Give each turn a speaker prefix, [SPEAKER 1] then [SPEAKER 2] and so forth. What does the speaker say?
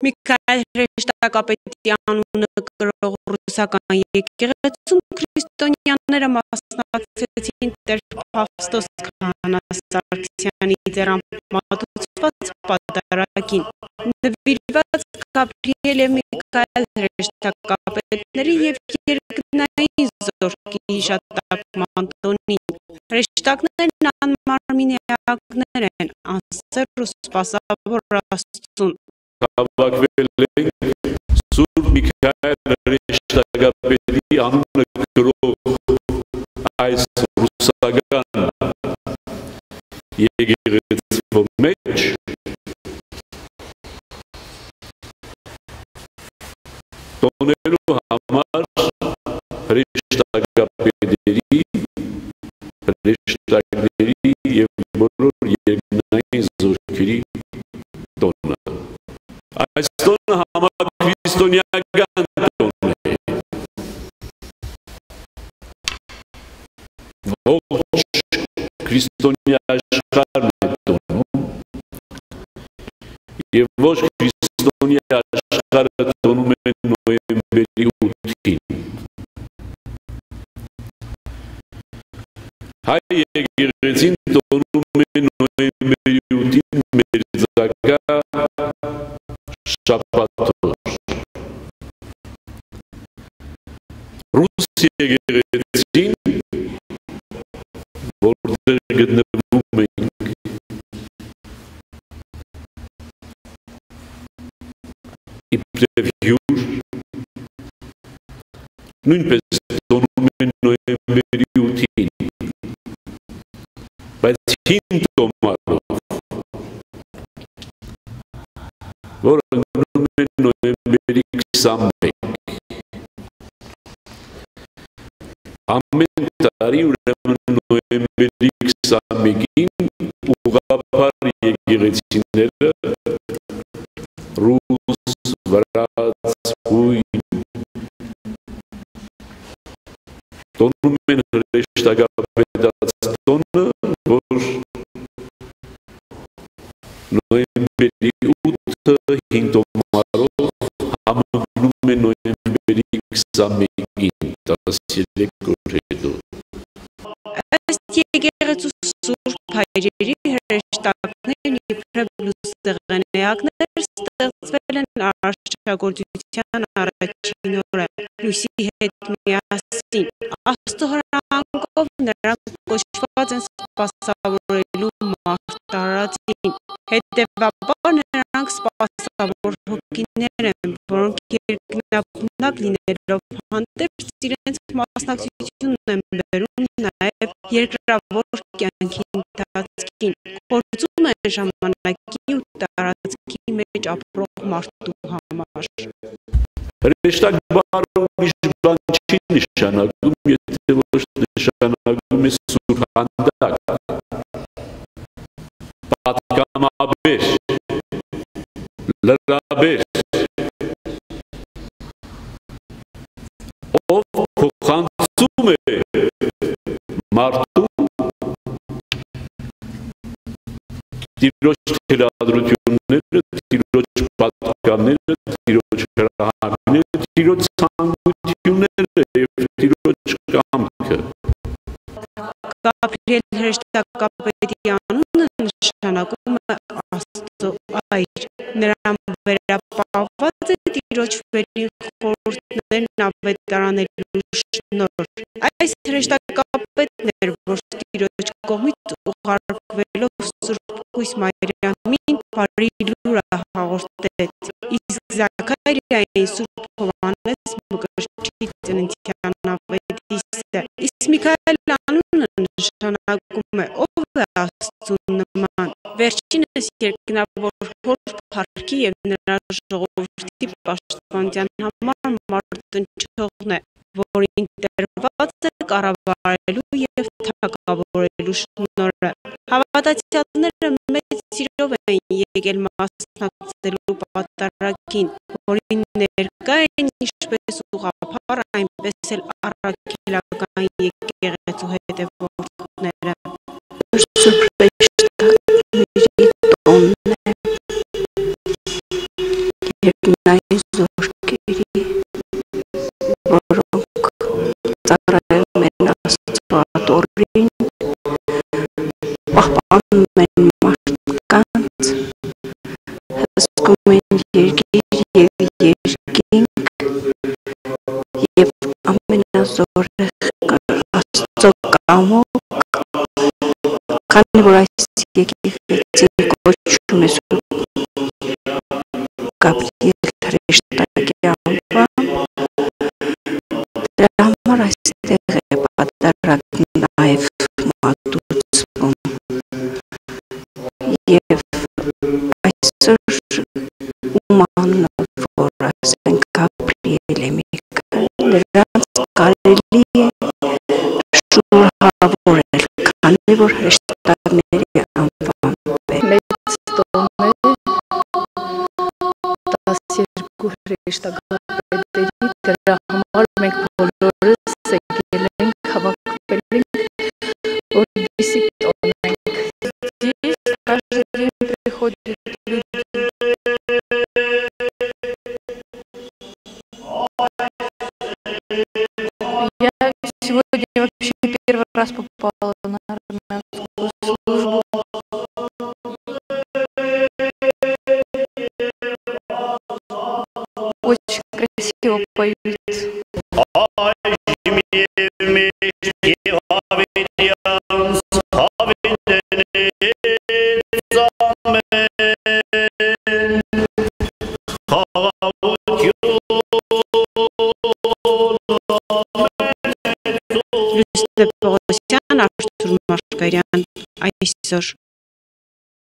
[SPEAKER 1] Միքայել հրեշտակապետյանունը կրող ռուսական եկեղեցում քրիստոնյաները մասնակցեցին Տեր Փավստոս Քահանա Սարգսյանի ձեռամատուցված պատարագին, նվիրված Գաբրիել և Միքայել հրեշտակապետների և երկնային զորքի հիշատակման տոնին։ Հրեշտակներն անմարմին էակներ են, անսեռ ու սպասավոր Աստծուն։
[SPEAKER 2] Հավաքվել ենք Սուրբ Միքայել հրեշտակապետի անունը կրող այս ռուսական եկեղեցու մեջ տոնելու համար հրեշտակապետերի, հրեշտակների և բոլոր երկնային զորքերի տոնը։ Այս տոնը համաքրիստոնեական տոն է, ողջ քրիստոնյա աշխարհն է տոնում և ոչ քրիստոնյա աշխարհը տոնում է նոյեմբերի 8-ին։ Հայ եկեղեցին տոնում է նոյեմբերի 8-ին մերձակա շաբաթօր։ Ռուս եկեղեցին, որտեղ գտնվում ենք, իբրև հյուր, նույնպես տոնում են նոյեմբերի 8-ին, բայց հին տոմարով, որը ընկնում է նոյեմբերի 21։ Ամեն տարի ուրեմն նոյեմբերի 21-ին ուղղափառ եկեղեցիները ռուս, վրաց, հույն տոնում են հրեշտակապետած տոնը, որ նոյեմբերի 8-ը հին տոմարով համընկնում է նոյեմբերի 21-ին, 13 օր հետո։
[SPEAKER 1] Ըստ եկեղեցու սուրբ հայրերի հրեշտակներն իբրև լուսեղենեակներ ստեղծվել են արարչագործության առաջին օրը լույսի հետ միասին։ Աստծո հրահանգով նրանք կոչված են սպասավորելու մարտարածին։ Հետևաբար նրանք սպասավոր հոգիներ են, որոնք երկնաբնակ լինելով հանդերձ իրենց մասնակցությունն են բերում նաև երկրավոր կյանքի ընթացքին, գործում են ժամանակի ու տարածքի մեջ ապրող մարդու համար։
[SPEAKER 2] Հրեշտակ բառը ուրիշ բան չի նշանակում, եթե ոչ նշանակում է սուրհանդակ, պատգամաբեր, լրաբեր, ով փոխանցում է մարդու Տիրոջ թիրադրությունները, Տիրոջ պատգամները, Տիրոջ հրահանգները, Տիրոջ ցանկությունները և Տիրոջ կամքը։
[SPEAKER 1] Գաբրիել հրեշտակապետի անունը նշանակում է Աստծո այր։ Նրան վերապահված է Տիրոջ վերին խորհուրդներն ավետարանելու շնորհ։ Այս հրեշտակապետն էր, որ Տիրոջ կողմից ուղարկվելով Սուրբ Հույս Մարիամին բարի լուրը հաղորդեց, իսկ Զաքարիային Սուրբ Հովհաննես Մկրտչի ծննդյան ավետիստ է։ Իսկ Միքայել անունը նշանակում է ով է Աստծուն նման։ Վերջինս երկնավոր հոր փառքի և նրա ժողովրդի պաշտպանության համար մարտնչողն է, որին տրված է կառավարելու և թագավորելու շնորհը։ Հավատացյալները մեծ սիրով են եկել մասնակցելու պատարագին, որին ներկա են ինչպես ուղղափառ, այնպես էլ առաքելական եկեղեցու հետևորդները։
[SPEAKER 3] Սուրբեշտակների տոնն է և նայ զորքերի, որոնք ծառայում են Աստվածօրին, պահպանում են մարդկանց, հսկում են երկիր և երկինք և ամենազորը Աստծո կամոք, քանի որ այս եկեղեցին կոչում է Սուրբ Գաբրիել հրեշտակի անվամբ, դրա համար այստեղ է պատարագ նաև մատուցվում և այսօր ում անունով որ ասենք Գաբրիել է Միքայել, նրանց կարելի է շնորհավորել, քանի որ հրեշտակների անվամբ է։
[SPEAKER 4] Մեծ տոն է 12 հրեշտակապետերի, դրա համար մենք բոլորս եկել ենք, հավաքվել ենք, որպեսզի տոնենք։
[SPEAKER 1] Здесь каждый день приходят люди.
[SPEAKER 4] Я сегодня вообще первый раз попала на армянскую службу. Очень красиво поют.
[SPEAKER 1] Լույս Տեր-Պողոսյան, Արթուր Մարգարյան այսօր